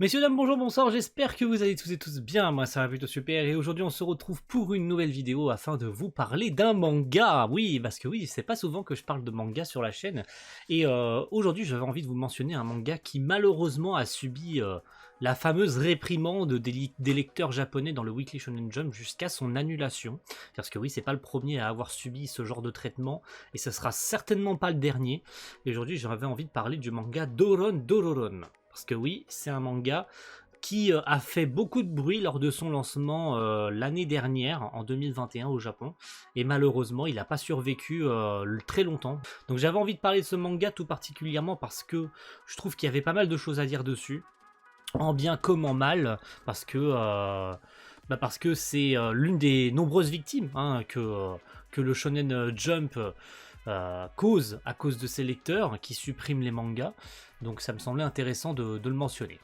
Messieurs, dames, bonjour, bonsoir, j'espère que vous allez tous et tous bien, moi ça va plutôt super, et aujourd'hui on se retrouve pour une nouvelle vidéo afin de vous parler d'un manga. Oui, parce que oui, c'est pas souvent que je parle de manga sur la chaîne, et aujourd'hui j'avais envie de vous mentionner un manga qui malheureusement a subi la fameuse réprimande des lecteurs japonais dans le Weekly Shonen Jump jusqu'à son annulation, parce que oui, c'est pas le premier à avoir subi ce genre de traitement, et ce sera certainement pas le dernier, et aujourd'hui j'avais envie de parler du manga Doron Dororon. Parce que oui, c'est un manga qui a fait beaucoup de bruit lors de son lancement l'année dernière, en 2021 au Japon. Et malheureusement, il n'a pas survécu très longtemps. Donc j'avais envie de parler de ce manga tout particulièrement parce que je trouve qu'il y avait pas mal de choses à dire dessus. En bien comme en mal, parce que c'est l'une des nombreuses victimes que le Shonen Jump cause à cause de ses lecteurs qui suppriment les mangas. Donc ça me semblait intéressant de le mentionner.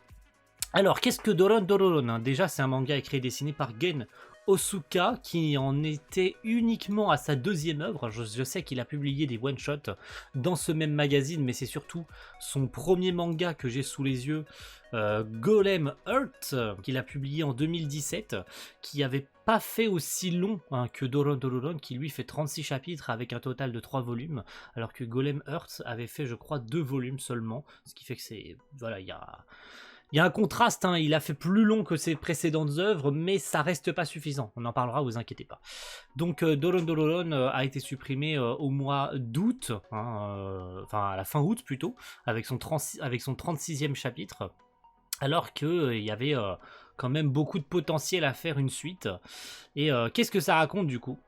Alors, qu'est-ce que Doron Dororon? Déjà, c'est un manga écrit et dessiné par Gen Osuka, qui en était uniquement à sa deuxième œuvre. Je sais qu'il a publié des one-shots dans ce même magazine, mais c'est surtout son premier manga que j'ai sous les yeux, Golem Earth, qu'il a publié en 2017, qui avait pas fait aussi long que Doron Dororon, qui lui fait 36 chapitres avec un total de 3 volumes, alors que Golem Earth avait fait, je crois, 2 volumes seulement, ce qui fait que c'est... Voilà, il y a un contraste, il a fait plus long que ses précédentes œuvres, mais ça reste pas suffisant. On en parlera, vous inquiétez pas. Donc Doron Dororon a été supprimé au mois d'août, enfin à la fin août plutôt, avec son 36e chapitre, alors qu'il y avait quand même beaucoup de potentiel à faire une suite. Et qu'est-ce que ça raconte du coup ?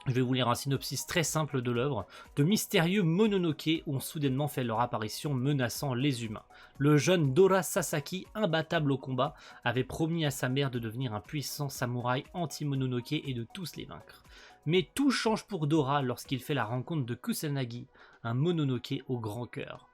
Je vais vous lire un synopsis très simple de l'œuvre. De mystérieux Mononoke ont soudainement fait leur apparition menaçant les humains. Le jeune Dora Sasaki, imbattable au combat, avait promis à sa mère de devenir un puissant samouraï anti-Mononoke et de tous les vaincre. Mais tout change pour Dora lorsqu'il fait la rencontre de Kusanagi, un Mononoke au grand cœur.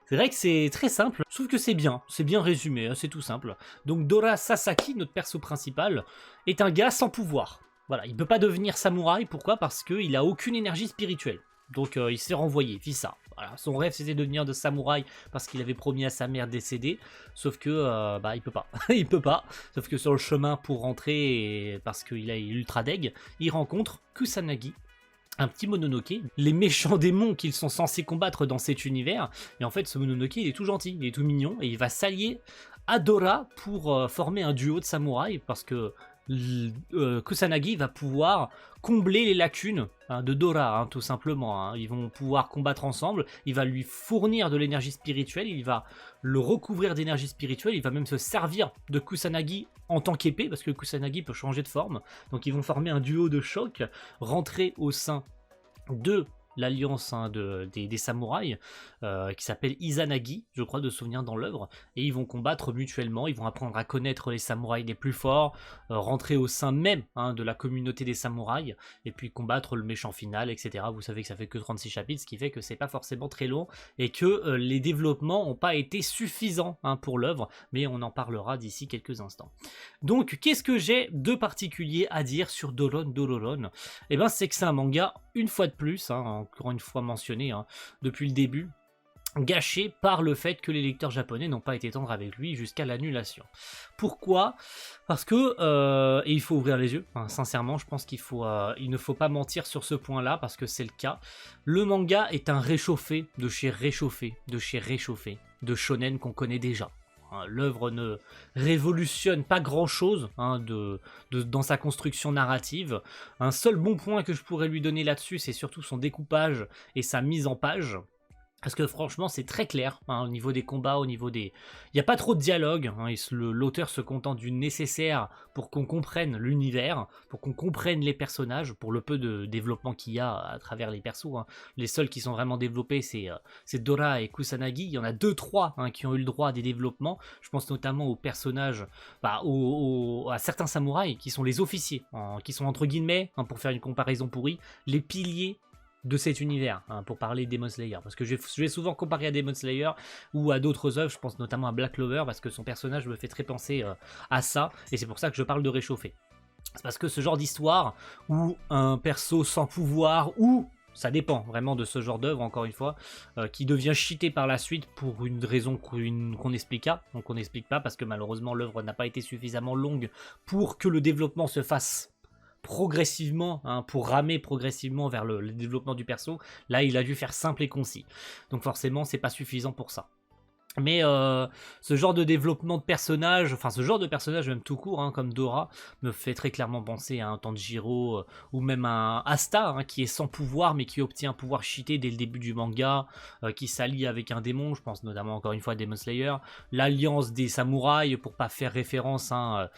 C'est vrai que c'est très simple, je trouve que c'est bien résumé, c'est tout simple. Donc Dora Sasaki, notre perso principal, est un gars sans pouvoir. Voilà, il peut pas devenir samouraï, pourquoi ? Parce qu'il a aucune énergie spirituelle. Donc il s'est renvoyé, vit ça. Voilà, son rêve c'était de devenir de samouraï parce qu'il avait promis à sa mère décédée, sauf que il peut pas. Il peut pas, sauf que sur le chemin pour rentrer, parce qu'il est ultra deg, il rencontre Kusanagi, un petit Mononoke, les méchants démons qu'ils sont censés combattre dans cet univers, et en fait ce Mononoke il est tout gentil, il est tout mignon, et il va s'allier à Dora pour former un duo de samouraïs, parce que Kusanagi va pouvoir combler les lacunes de Dora, tout simplement. Ils vont pouvoir combattre ensemble, il va lui fournir de l'énergie spirituelle, il va le recouvrir d'énergie spirituelle, il va même se servir de Kusanagi en tant qu'épée, parce que Kusanagi peut changer de forme, donc ils vont former un duo de choc, rentrer au sein de l'alliance des samouraïs qui s'appelle Izanagi, je crois de souvenir dans l'œuvre, et ils vont combattre mutuellement, ils vont apprendre à connaître les samouraïs les plus forts, rentrer au sein même de la communauté des samouraïs, et puis combattre le méchant final, etc. Vous savez que ça fait que 36 chapitres, ce qui fait que c'est pas forcément très long, et que les développements n'ont pas été suffisants pour l'œuvre, mais on en parlera d'ici quelques instants. Donc qu'est-ce que j'ai de particulier à dire sur Doron Dororon ? Eh ben c'est que c'est un manga, une fois de plus, encore une fois mentionné depuis le début, gâché par le fait que les lecteurs japonais n'ont pas été tendres avec lui jusqu'à l'annulation. Pourquoi ? Parce que, et il faut ouvrir les yeux, sincèrement, je pense il ne faut pas mentir sur ce point-là, parce que c'est le cas. Le manga est un réchauffé de chez réchauffé, de shonen qu'on connaît déjà. L'œuvre ne révolutionne pas grand-chose dans sa construction narrative. Un seul bon point que je pourrais lui donner là-dessus, c'est surtout son découpage et sa mise en page. Parce que franchement c'est très clair au niveau des combats, au niveau des... Il n'y a pas trop de dialogue, l'auteur se contente du nécessaire pour qu'on comprenne l'univers, pour qu'on comprenne les personnages, pour le peu de développement qu'il y a à travers les persos. Les seuls qui sont vraiment développés c'est Dora et Kusanagi, il y en a 2-3 qui ont eu le droit à des développements. Je pense notamment aux personnages, à certains samouraïs qui sont les officiers, qui sont entre guillemets, pour faire une comparaison pourrie, les piliers de cet univers, pour parler de Demon Slayer, parce que je vais souvent comparer à Demon Slayer ou à d'autres œuvres, je pense notamment à Black Clover, parce que son personnage me fait très penser à ça, et c'est pour ça que je parle de réchauffer. C'est parce que ce genre d'histoire où un perso sans pouvoir ou ça dépend vraiment de ce genre d'œuvre, encore une fois, qui devient cheaté par la suite pour une raison qu'on expliqua. Donc on n'explique pas parce que malheureusement l'œuvre n'a pas été suffisamment longue pour que le développement se fasse progressivement, hein, pour ramer progressivement vers le développement du perso. Là, il a dû faire simple et concis. Donc forcément, c'est pas suffisant pour ça. Mais ce genre de développement de personnage, enfin ce genre de personnage même tout court, hein, comme Dora, me fait très clairement penser à un Tanjiro ou même un Asta, hein, qui est sans pouvoir mais qui obtient un pouvoir cheaté dès le début du manga, qui s'allie avec un démon, je pense notamment encore une fois à Demon Slayer, l'alliance des samouraïs pour pas faire référence, hein,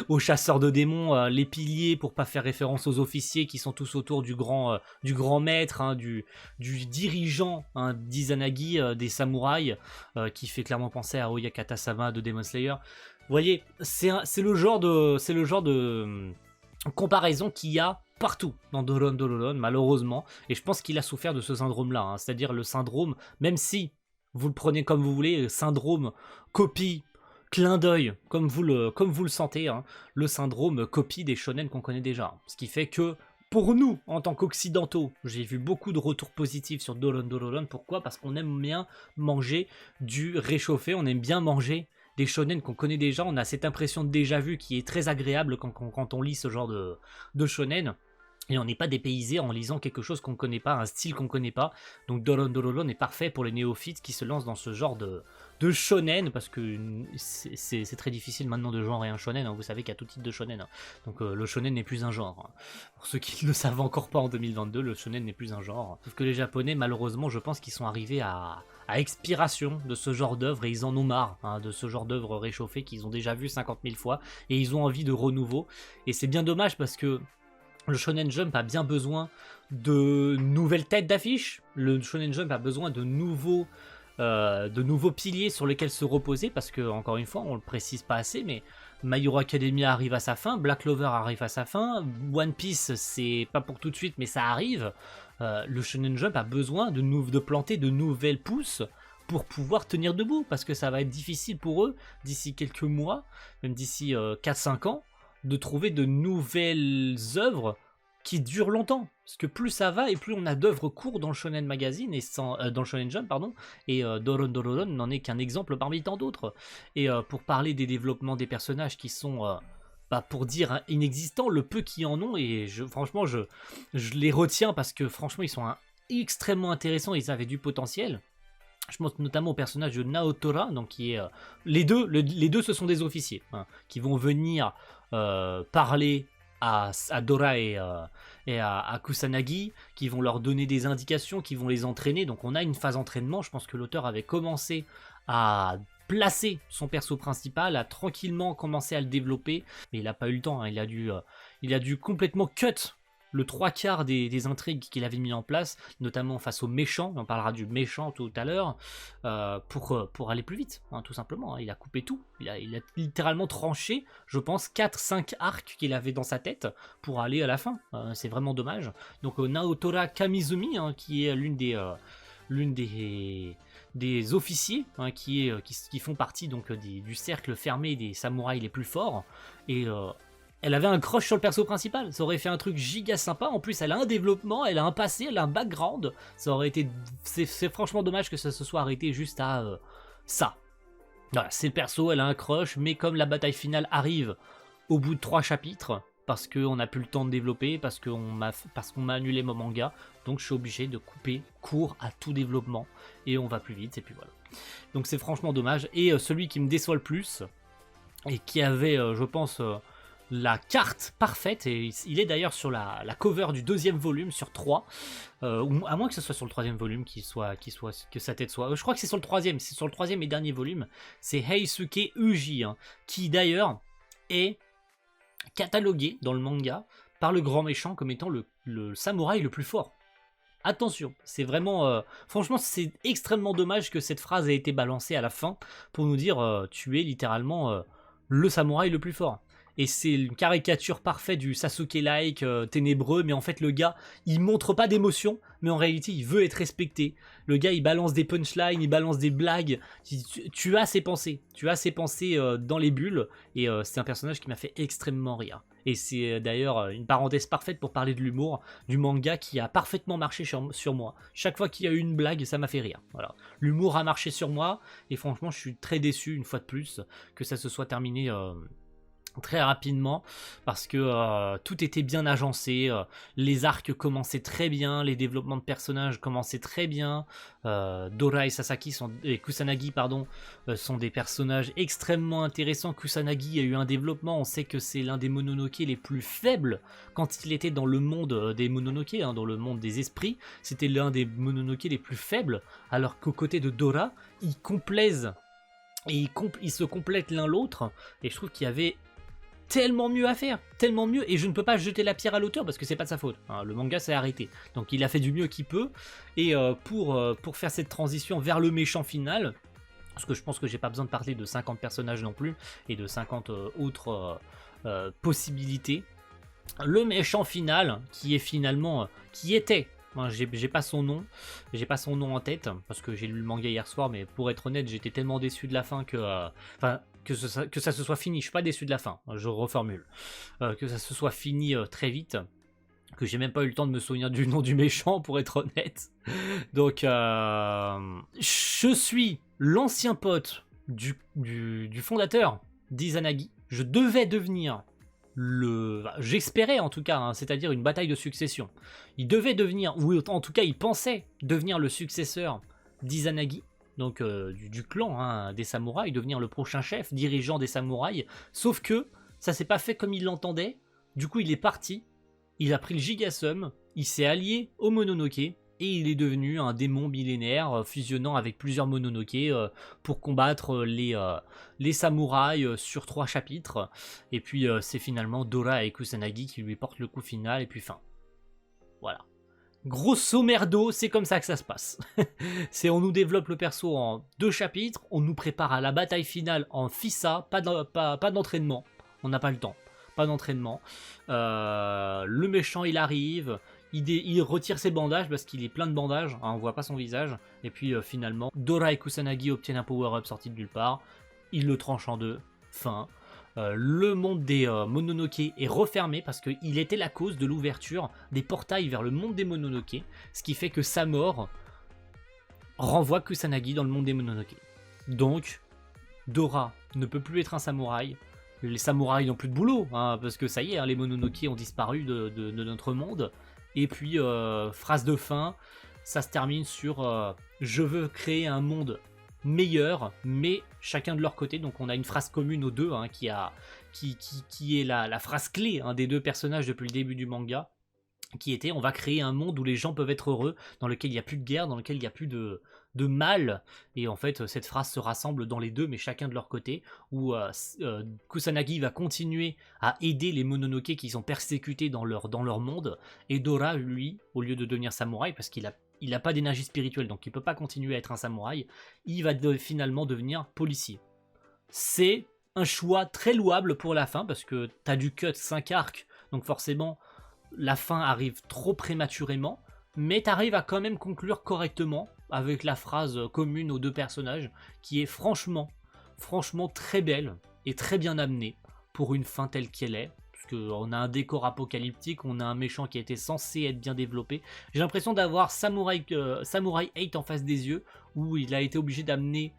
aux chasseurs de démons, les piliers pour pas faire référence aux officiers qui sont tous autour du grand maître, hein, du dirigeant, hein, d'Izanagi, des samouraïs, qui fait clairement penser à Oyakata-sama de Demon Slayer. Vous voyez, c'est le genre de comparaison qu'il y a partout dans Doron Dororon, malheureusement, et je pense qu'il a souffert de ce syndrome-là, hein, c'est-à-dire le syndrome, même si vous le prenez comme vous voulez, syndrome copie, clin d'œil, comme vous le sentez, hein, le syndrome copie des shonen qu'on connaît déjà, ce qui fait que pour nous, en tant qu'occidentaux, j'ai vu beaucoup de retours positifs sur Doron Dororon. Pourquoi? Parce qu'on aime bien manger du réchauffé, on aime bien manger des shonen qu'on connaît déjà, on a cette impression de déjà vu qui est très agréable quand on lit ce genre de shonen. Et on n'est pas dépaysé en lisant quelque chose qu'on ne connaît pas, un style qu'on ne connaît pas. Donc Doron Dororon est parfait pour les néophytes qui se lancent dans ce genre de shonen, parce que c'est très difficile maintenant de genrer un shonen, hein. Vous savez qu'il y a tout type de shonen, hein. Donc le shonen n'est plus un genre, hein. Pour ceux qui ne le savent encore pas en 2022, le shonen n'est plus un genre. Sauf que les japonais, malheureusement, je pense qu'ils sont arrivés à expiration de ce genre d'œuvre et ils en ont marre, hein, de ce genre d'œuvre réchauffée qu'ils ont déjà vu 50 000 fois et ils ont envie de renouveau. Et c'est bien dommage parce que le Shonen Jump a bien besoin de nouvelles têtes d'affiche. Le Shonen Jump a besoin de nouveaux piliers sur lesquels se reposer, parce que, encore une fois, on le précise pas assez, mais My Hero Academia arrive à sa fin, Black Clover arrive à sa fin, One Piece, c'est pas pour tout de suite, mais ça arrive. Le Shonen Jump a besoin de planter de nouvelles pousses pour pouvoir tenir debout, parce que ça va être difficile pour eux, d'ici quelques mois, même d'ici 4-5 ans, de trouver de nouvelles œuvres qui durent longtemps, parce que plus ça va et plus on a d'œuvres courtes dans le Shonen Magazine et dans le Shonen Jump, pardon, et Doron Dororon n'en est qu'un exemple parmi tant d'autres. Et pour parler des développements des personnages qui sont pour dire, hein, inexistants, le peu qui en ont, et franchement je les retiens parce que franchement ils sont extrêmement intéressants, ils avaient du potentiel. Je pense notamment au personnage de Naotora, donc qui est les deux ce sont des officiers, hein, qui vont venir parler à Dora et à Kusanagi, qui vont leur donner des indications, qui vont les entraîner. Donc on a une phase entraînement. Je pense que l'auteur avait commencé à placer son perso principal, a tranquillement commencé à le développer, mais il n'a pas eu le temps, hein. Il a dû complètement cut le 3/4 des intrigues qu'il avait mis en place, notamment face aux méchants, on parlera du méchant tout à l'heure, pour aller plus vite, hein, tout simplement, hein. Il a coupé tout, il a littéralement tranché, je pense, 4-5 arcs qu'il avait dans sa tête pour aller à la fin, c'est vraiment dommage. Donc Naotora Kamizumi, hein, qui est l'une des officiers, hein, qui font partie donc du cercle fermé des samouraïs les plus forts, et elle avait un crush sur le perso principal, ça aurait fait un truc giga sympa. En plus elle a un développement, elle a un passé, elle a un background, ça aurait été, c'est franchement dommage que ça se soit arrêté juste à ça. Voilà, c'est le perso, elle a un crush, mais comme la bataille finale arrive au bout de 3 chapitres, parce qu'on n'a plus le temps de développer, parce qu'on m'a annulé mon manga, donc je suis obligé de couper court à tout développement, et on va plus vite, et puis voilà. Donc c'est franchement dommage, et celui qui me déçoit le plus, et qui avait, je pense, la carte parfaite, et il est d'ailleurs sur la cover du 2e volume sur 3, ou à moins que ce soit sur le 3e volume que sa tête soit, je crois que c'est sur le 3e et dernier volume, c'est Heisuke Uji, hein, qui d'ailleurs est catalogué dans le manga par le grand méchant comme étant le samouraï le plus fort. Attention, c'est vraiment, franchement c'est extrêmement dommage que cette phrase ait été balancée à la fin pour nous dire tu es littéralement le samouraï le plus fort. et c'est une caricature parfaite du Sasuke-like, ténébreux, mais en fait le gars, il montre pas d'émotion, mais en réalité il veut être respecté. Le gars il balance des punchlines, il balance des blagues, tu as ses pensées, dans les bulles, et c'est un personnage qui m'a fait extrêmement rire. Et c'est d'ailleurs une parenthèse parfaite pour parler de l'humour du manga qui a parfaitement marché sur moi. Chaque fois qu'il y a eu une blague, ça m'a fait rire. Voilà. L'humour a marché sur moi, et franchement je suis très déçu une fois de plus que ça se soit terminé très rapidement, parce que tout était bien agencé, les arcs commençaient très bien, les développements de personnages commençaient très bien, Dora et Kusanagi sont des personnages extrêmement intéressants. Kusanagi a eu un développement, on sait que c'est l'un des Mononoke les plus faibles quand il était dans le monde des Mononoke, hein, dans le monde des esprits, c'était l'un des Mononoke les plus faibles, alors qu'aux côtés de Dora, ils complaisent et ils se complètent l'un l'autre, et je trouve qu'il y avait tellement mieux à faire, tellement mieux, et je ne peux pas jeter la pierre à l'auteur parce que c'est pas de sa faute, hein, le manga s'est arrêté, donc il a fait du mieux qu'il peut, et pour faire cette transition vers le méchant final, parce que je pense que j'ai pas besoin de parler de 50 personnages non plus, et de 50 autres possibilités, le méchant final, qui est finalement, qui était, hein, j'ai pas son nom en tête, parce que j'ai lu le manga hier soir, mais pour être honnête, j'étais tellement déçu de la fin que, que ça se soit fini. Je suis pas déçu de la fin, je reformule, que ça se soit fini très vite, que j'ai même pas eu le temps de me souvenir du nom du méchant, pour être honnête. Donc, je suis l'ancien pote du fondateur d'Izanagi. Je devais devenir j'espérais en tout cas, hein, c'est-à-dire une bataille de succession. Il devait devenir, ou en tout cas il pensait devenir le successeur d'Izanagi, donc du clan, hein, des samouraïs, devenir le prochain chef, dirigeant des samouraïs, sauf que ça s'est pas fait comme il l'entendait. Du coup il est parti, il a pris le Gigasum, il s'est allié au Mononoke, et il est devenu un démon millénaire fusionnant avec plusieurs Mononoke pour combattre les samouraïs sur 3 chapitres. Et puis c'est finalement Dora et Kusanagi qui lui portent le coup final, et puis fin. Voilà. Grosso merdo, c'est comme ça que ça se passe. On nous développe le perso en 2 chapitres, on nous prépare à la bataille finale en FISA, pas d'entraînement, on n'a pas le temps, pas d'entraînement. Le méchant il arrive, il retire ses bandages parce qu'il est plein de bandages, hein, on voit pas son visage, et puis finalement Dora et Kusanagi obtiennent un power-up sorti de nulle part, ils le tranchent en 2, fin. Le monde des Mononoke est refermé parce qu'il était la cause de l'ouverture des portails vers le monde des Mononoke, ce qui fait que sa mort renvoie Kusanagi dans le monde des Mononoke. Donc, Dora ne peut plus être un samouraï, les samouraïs n'ont plus de boulot, hein, parce que ça y est, hein, les Mononoke ont disparu de notre monde, et puis, phrase de fin, ça se termine sur je veux créer un monde meilleur, mais chacun de leur côté. Donc on a une phrase commune aux deux, hein, qui est la phrase clé, hein, des deux personnages depuis le début du manga, qui était: on va créer un monde où les gens peuvent être heureux, dans lequel il n'y a plus de guerre, dans lequel il n'y a plus de mal. Et en fait cette phrase se rassemble dans les deux, mais chacun de leur côté, où Kusanagi va continuer à aider les Mononoke qui sont persécutés dans leur monde, et Dora, lui, au lieu de devenir samouraï, parce qu'il a pas d'énergie spirituelle, donc il peut pas continuer à être un samouraï, il va finalement devenir policier. C'est un choix très louable pour la fin, parce que t'as du cut 5 arcs, donc forcément la fin arrive trop prématurément, mais t'arrives à quand même conclure correctement avec la phrase commune aux deux personnages, qui est franchement très belle et très bien amenée pour une fin telle qu'elle est. On a un décor apocalyptique, on a un méchant qui a été censé être bien développé. J'ai l'impression d'avoir Samurai 8 en face des yeux, où il a été obligé d'amener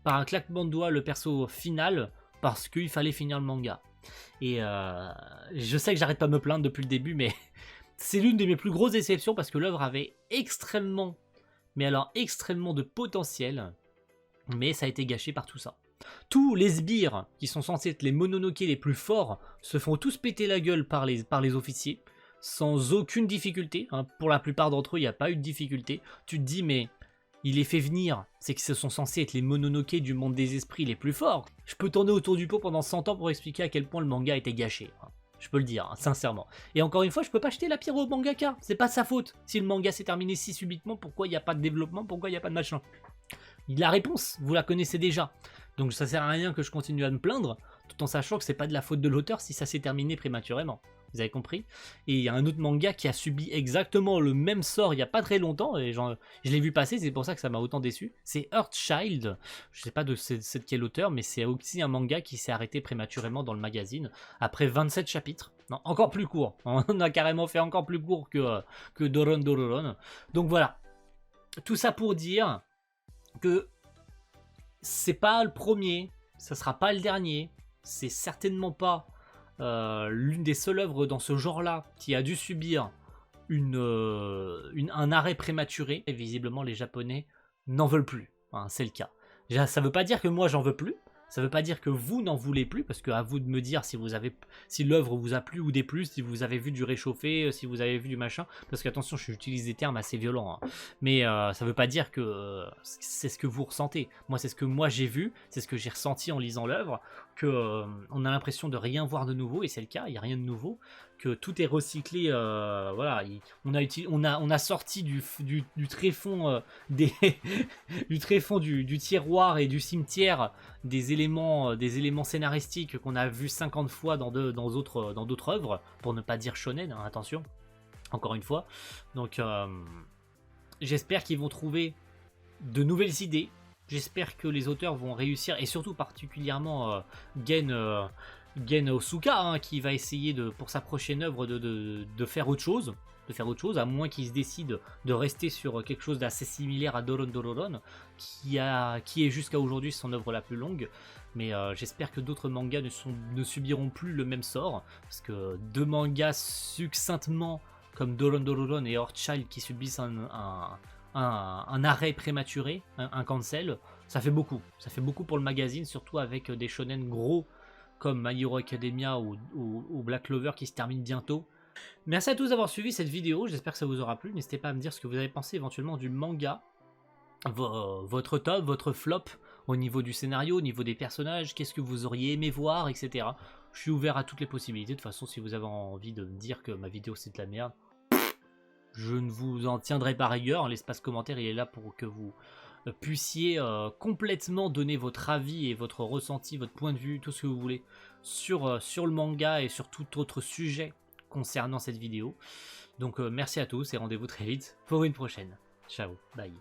par un claquement de doigts le perso final, parce qu'il fallait finir le manga. Et je sais que j'arrête pas de me plaindre depuis le début, mais c'est l'une de mes plus grosses déceptions, parce que l'œuvre avait extrêmement de potentiel, mais ça a été gâché par tout ça. Tous les sbires, qui sont censés être les Mononoke les plus forts, se font tous péter la gueule par les officiers, sans aucune difficulté, hein. Pour la plupart d'entre eux, il n'y a pas eu de difficulté. Tu te dis, mais il les fait venir, c'est que ce sont censés être les Mononoke du monde des esprits les plus forts. Je peux tourner autour du pot pendant 100 ans pour expliquer à quel point le manga était gâché, hein. Je peux le dire, hein, sincèrement. Et encore une fois, je peux pas jeter la pierre au mangaka, c'est pas sa faute. Si le manga s'est terminé si subitement, pourquoi il n'y a pas de développement, pourquoi il n'y a pas de machin? La réponse, vous la connaissez déjà. Donc ça sert à rien que je continue à me plaindre, tout en sachant que c'est pas de la faute de l'auteur si ça s'est terminé prématurément. Vous avez compris? Et il y a un autre manga qui a subi exactement le même sort il n'y a pas très longtemps, et je l'ai vu passer, c'est pour ça que ça m'a autant déçu. C'est Earthchild, je sais pas c'est de quel auteur, mais c'est aussi un manga qui s'est arrêté prématurément dans le magazine, après 27 chapitres. Non, encore plus court, on a carrément fait encore plus court que Doron Dororon. Donc voilà, tout ça pour dire que c'est pas le premier, ça sera pas le dernier, c'est certainement pas l'une des seules œuvres dans ce genre-là qui a dû subir un arrêt prématuré. Et visiblement, les Japonais n'en veulent plus. Hein, c'est le cas. Ça veut pas dire que moi j'en veux plus. Ça veut pas dire que vous n'en voulez plus, parce que à vous de me dire si l'œuvre vous a plu ou déplu, si vous avez vu du réchauffé, si vous avez vu du machin. Parce qu'attention, j'utilise des termes assez violents, hein. Mais ça veut pas dire que c'est ce que vous ressentez. Moi, c'est ce que moi j'ai vu, c'est ce que j'ai ressenti en lisant l'œuvre, que on a l'impression de rien voir de nouveau, et c'est le cas, il n'y a rien de nouveau, que tout est recyclé, voilà, on a sorti du tréfonds du tréfonds du tiroir et du cimetière des éléments scénaristiques qu'on a vu 50 fois dans d'autres œuvres, pour ne pas dire shonen, hein, attention, encore une fois. Donc j'espère qu'ils vont trouver de nouvelles idées. J'espère que les auteurs vont réussir, et surtout particulièrement Gen Osuka, hein, qui va essayer pour sa prochaine œuvre de faire autre chose. À moins qu'il se décide de rester sur quelque chose d'assez similaire à Doron Dororon, qui est jusqu'à aujourd'hui son œuvre la plus longue. Mais j'espère que d'autres mangas ne subiront plus le même sort, parce que deux mangas succinctement comme Doron Dororon et Earthchild qui subissent un arrêt prématuré, un cancel, ça fait beaucoup. Ça fait beaucoup pour le magazine, surtout avec des shonen gros comme My Hero Academia ou Black Clover qui se terminent bientôt. Merci à tous d'avoir suivi cette vidéo, j'espère que ça vous aura plu. N'hésitez pas à me dire ce que vous avez pensé éventuellement du manga, votre top, votre flop au niveau du scénario, au niveau des personnages, qu'est-ce que vous auriez aimé voir, etc. Je suis ouvert à toutes les possibilités. De toute façon, si vous avez envie de me dire que ma vidéo c'est de la merde, je ne vous en tiendrai pas rigueur. L'espace commentaire il est là pour que vous puissiez complètement donner votre avis et votre ressenti, votre point de vue, tout ce que vous voulez sur le manga et sur tout autre sujet concernant cette vidéo. Donc merci à tous et rendez-vous très vite pour une prochaine. Ciao, bye.